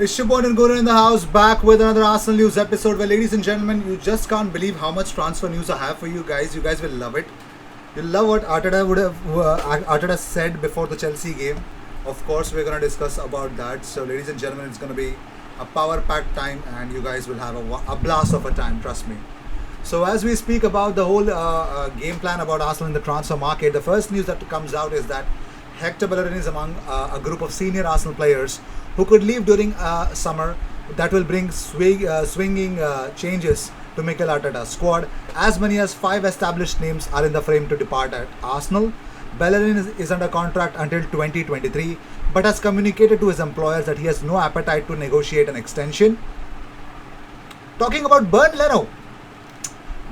It's Shubhon and Guru in the house, back with another Arsenal News episode where, ladies and gentlemen, you just can't believe how much transfer news I have for you guys. You guys will love it. You'll love what Arteta said before the Chelsea game. Of course, we're going to discuss about that. So, ladies and gentlemen, it's going to be a power-packed time and you guys will have a blast of a time, trust me. So, as we speak about the whole game plan about Arsenal in the transfer market, the first news that comes out is that Hector Bellerin is among a group of senior Arsenal players who could leave during summer. That will bring swinging changes to Mikel Arteta's squad. As many as 5 established names are in the frame to depart at Arsenal. Bellerin is under contract until 2023, but has communicated to his employers that he has no appetite to negotiate an extension. Talking about Bernd Leno.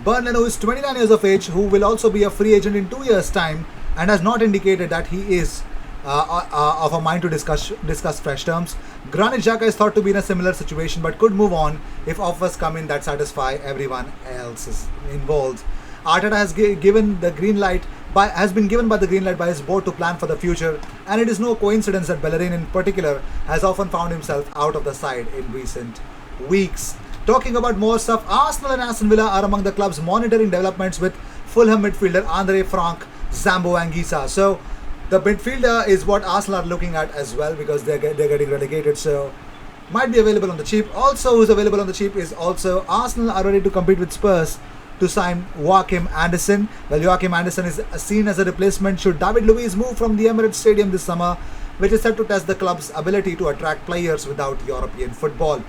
Bernd Leno is 29 years of age, who will also be a free agent in 2 years' time, and has not indicated that he is of a mind to discuss fresh terms. Granit Xhaka is thought to be in a similar situation, but could move on if offers come in that satisfy everyone else involved. Arteta has given the green light has been given by the green light by his board to plan for the future, and it is no coincidence that Bellerin in particular has often found himself out of the side in recent weeks. Talking about more stuff, Arsenal and Aston Villa are among the clubs monitoring developments with Fulham midfielder Andre Frank Zambo Anguissa. So the midfielder is what Arsenal are looking at as well, because they're getting relegated, so might be available on the cheap. Also, who's available on the cheap is also Arsenal are ready to compete with Spurs to sign Joachim Andersen. Well, Joachim Andersen is seen as a replacement should David Luiz move from the Emirates Stadium this summer, which is set to test the club's ability to attract players without European football.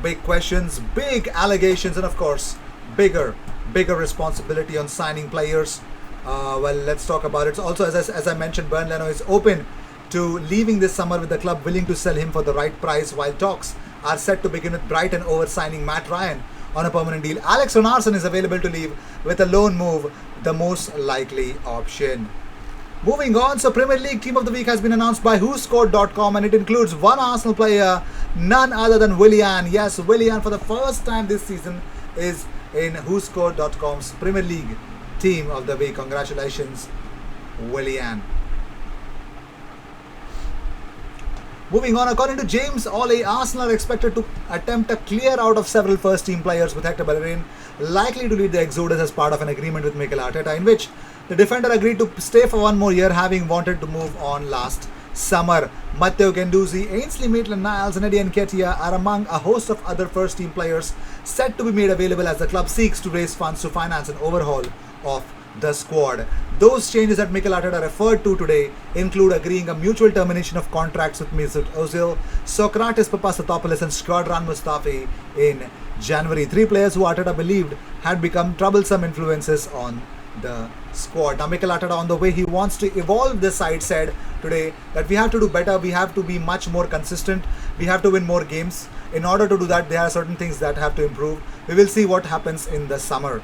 Big questions, big allegations, and of course, bigger responsibility on signing players. Well, let's talk about it. Also, as I mentioned, Bernd Leno is open to leaving this summer with the club willing to sell him for the right price, while talks are set to begin with Brighton over signing Matt Ryan on a permanent deal. Alex Runarsson is available to leave, with a loan move the most likely option. Moving on, so Premier League Team of the Week has been announced by WhoScored.com, and it includes one Arsenal player, none other than Willian. Yes, Willian for the first time this season is in WhoScored.com's Premier League Team of the Week. Congratulations, Willian. Moving on, according to James Ollie, Arsenal are expected to attempt a clear out of several first team players, with Hector Bellerin likely to lead the exodus as part of an agreement with Mikel Arteta, in which the defender agreed to stay for one more year, having wanted to move on last summer. Matteo Guendouzi, Ainsley Maitland-Niles and Eddie Nketiah are among a host of other first team players set to be made available as the club seeks to raise funds to finance an overhaul of the squad. Those changes that Mikel Arteta referred to today include agreeing a mutual termination of contracts with Mesut Ozil, Sokratis Papastathopoulos and Shkodran Mustafi in January. 3 players who Arteta believed had become troublesome influences on the squad. Now, Mikel Arteta, on the way he wants to evolve this side, said today that we have to do better, we have to be much more consistent, we have to win more games. In order to do that, there are certain things that have to improve. We will see what happens in the summer.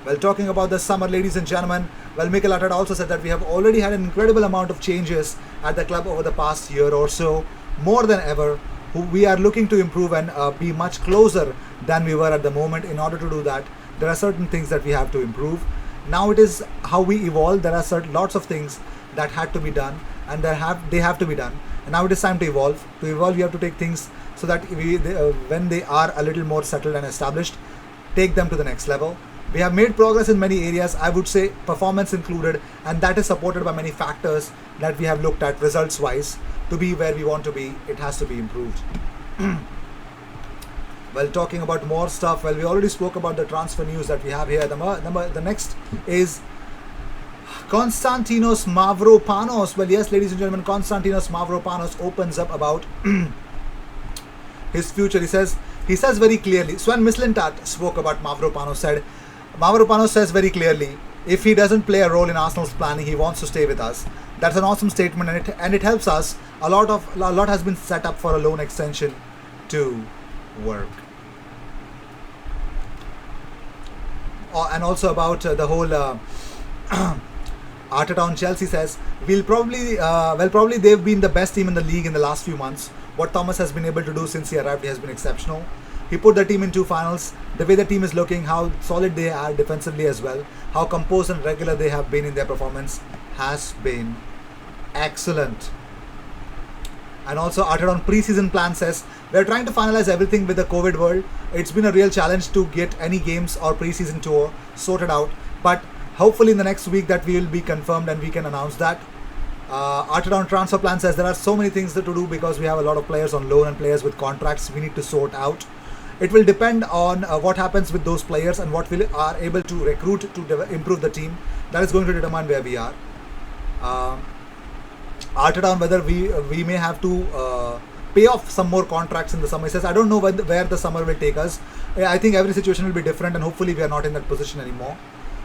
Well, talking about the summer, ladies and gentlemen, well, Mikel Arteta also said that we have already had an incredible amount of changes at the club over the past year or so, more than ever. We are looking to improve and be much closer than we were at the moment. In order to do that, there are certain things that we have to improve. Now it is how we evolve. There are lots of things that had to be done, and they have to be done. And now it is time to evolve. To evolve, we have to take things so that when they are a little more settled and established, take them to the next level. We have made progress in many areas, I would say performance included, and that is supported by many factors that we have looked at results wise. To be where we want to be, it has to be improved. Well, talking about more stuff, well, we already spoke about the transfer news that we have here. The next is Konstantinos Mavropanos. Well, yes, ladies and gentlemen, Konstantinos Mavropanos opens up about his future. He says very clearly. Sven Mislintat spoke about Mavropanos. Mavropanos says very clearly, if he doesn't play a role in Arsenal's planning, he wants to stay with us. That's an awesome statement, and it helps us. A lot has been set up for a loan extension to work. And also about the whole Arteta on Chelsea says, probably they've been the best team in the league in the last few months. What Thomas has been able to do since he arrived has been exceptional. He put the team in 2 finals. The way the team is looking, how solid they are defensively as well, how composed and regular they have been in their performance has been excellent. And also Arteta on preseason plan says, we're trying to finalize everything with the COVID world. It's been a real challenge to get any games or preseason tour sorted out. But hopefully in the next week that we will be confirmed and we can announce that. Arteta on transfer plan says there are so many things to do because we have a lot of players on loan and players with contracts we need to sort out. It will depend on what happens with those players and what we are able to recruit to improve the team. That is going to determine where we are. Arteta on whether we may have to pay off some more contracts in the summer. He says, I don't know where the summer will take us. I think every situation will be different and hopefully we are not in that position anymore.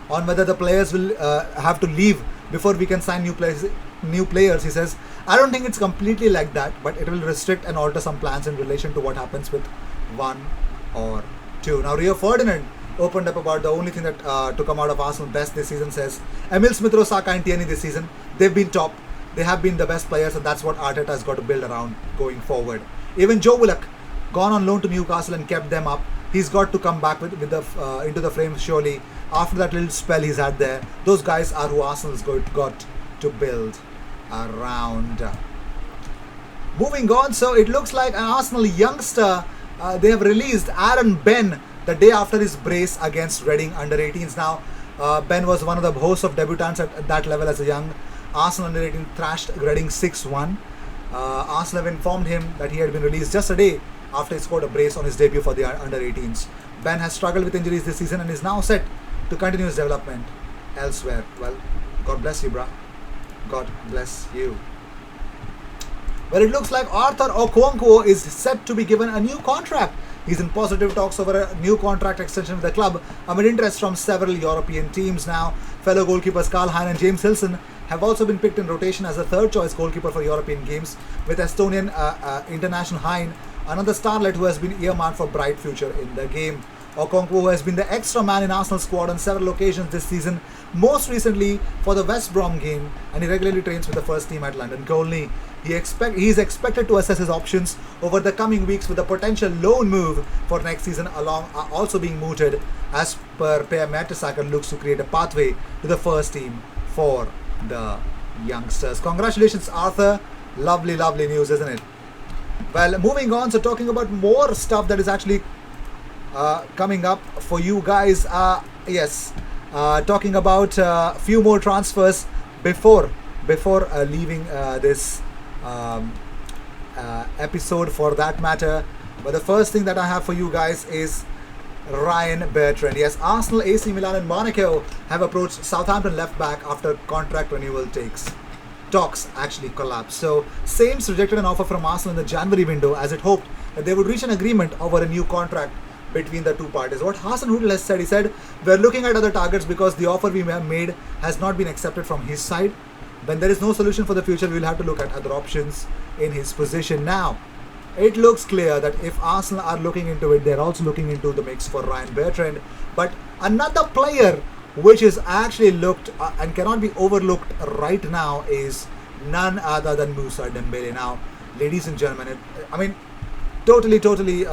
On whether the players will have to leave before we can sign new players, he says, I don't think it's completely like that, but it will restrict and alter some plans in relation to what happens with one or two. Now, Rio Ferdinand opened up about the only thing that to come out of Arsenal best this season. Says, Emil Smith-Rowe, Saka and Tierney this season, they've been top. They have been the best players, and that's what Arteta has got to build around going forward. Even Joe Willock, gone on loan to Newcastle and kept them up. He's got to come back into the frame surely. After that little spell he's had there, those guys are who Arsenal's got to build around. Moving on, so it looks like an Arsenal youngster. They have released Aaron Ben the day after his brace against Reading under-18s. Now, Ben was one of the hosts of debutants at that level as a young Arsenal under-18 thrashed Reading 6-1. Arsenal have informed him that he had been released just a day after he scored a brace on his debut for the under-18s. Ben has struggled with injuries this season and is now set to continue his development elsewhere. Well, God bless you, bruh. God bless you. Well, it looks like Arthur Okonkwo is set to be given a new contract. He's in positive talks over a new contract extension with the club amid interest from several European teams. Now, fellow goalkeepers Karl Hein and James Hilson have also been picked in rotation as a third choice goalkeeper for European games, with Estonian international Hein, another starlet who has been earmarked for bright future in the game. Okonkwo, who has been the extra man in Arsenal squad on several occasions this season, most recently for the West Brom game, and he regularly trains with the first team at London Colney. He is expected to assess his options over the coming weeks, with a potential loan move for next season also being mooted, as per Per Mertesacker looks to create a pathway to the first team for the youngsters. Congratulations, Arthur. Lovely, lovely news, isn't it? Well, moving on, so talking about more stuff that is actually coming up for you guys. Talking about a few more transfers before leaving this episode for that matter. But the first thing that I have for you guys is Ryan Bertrand. Yes, Arsenal, AC Milan and Monaco have approached Southampton left back after contract renewal talks actually collapsed. So Saints rejected an offer from Arsenal in the January window as it hoped that they would reach an agreement over a new contract between the two parties. What Hasenhüttl has said, he said, we're looking at other targets because the offer we have made has not been accepted from his side. When there is no solution for the future, we'll have to look at other options in his position. Now, it looks clear that if Arsenal are looking into it, they're also looking into the mix for Ryan Bertrand. But another player which is actually looked and cannot be overlooked right now is none other than Moussa Dembele. Now, ladies and gentlemen, totally,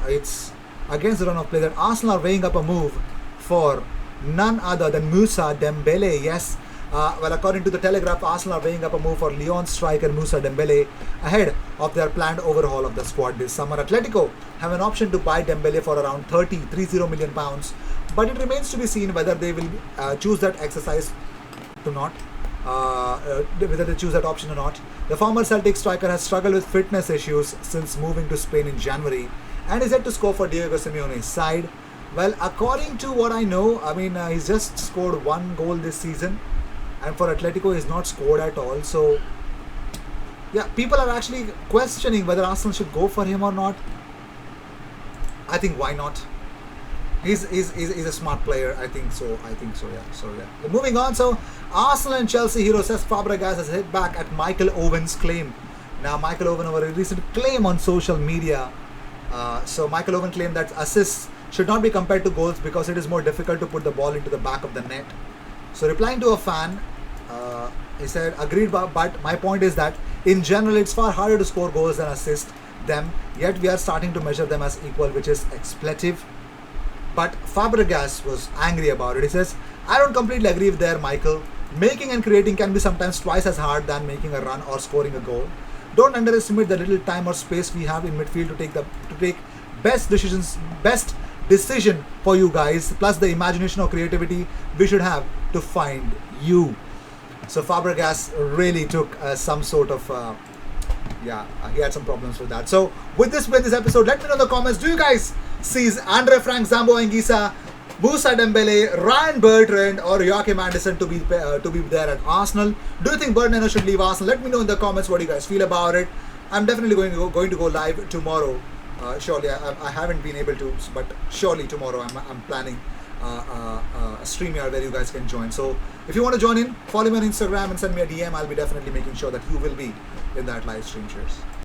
it's against the run of play that Arsenal are weighing up a move for none other than Moussa Dembele. Yes, according to the Telegraph, Arsenal are weighing up a move for Lyon striker Moussa Dembele ahead of their planned overhaul of the squad this summer. Atletico have an option to buy Dembele for around 30 million pounds, but it remains to be seen whether they will choose that exercise to not. Whether they choose that option or not. The former Celtic striker has struggled with fitness issues since moving to Spain in January and is yet to score for Diego Simeone's side. Well, according to what I know, he's just scored one goal this season, and for Atletico he's not scored at all. So yeah, people are actually questioning whether Arsenal should go for him or not. I think why not? He's a smart player. I think so. Yeah. Moving on. So Arsenal and Chelsea hero Cesc Fabregas has hit back at Michael Owen's claim. Now Michael Owen over a recent claim on social media. So Michael Owen claimed that assists should not be compared to goals because it is more difficult to put the ball into the back of the net. So replying to a fan, he said, agreed, but my point is that in general it's far harder to score goals than assist them, yet we are starting to measure them as equal, which is expletive. But Fabregas was angry about it. He says, I don't completely agree with there, Michael. Making and creating can be sometimes twice as hard than making a run or scoring a goal. Don't underestimate the little time or space we have in midfield to take best decision for you guys, plus the imagination or creativity we should have to find you. So Fabregas really took some sort of he had some problems with that. So with this episode, let me know in the comments, do you guys see Andre Frank, Zambo Anguissa, Moussa Dembele, Ryan Bertrand or Joachim Andersen to be there at Arsenal? Do you think Bernardo should leave Arsenal? Let me know in the comments what you guys feel about it. I'm definitely going to go live tomorrow. Surely I haven't been able to, but surely tomorrow I'm planning a stream here where you guys can join. So if you want to join in, follow me on Instagram and send me a DM. I'll be definitely making sure that you will be in that live stream. Cheers.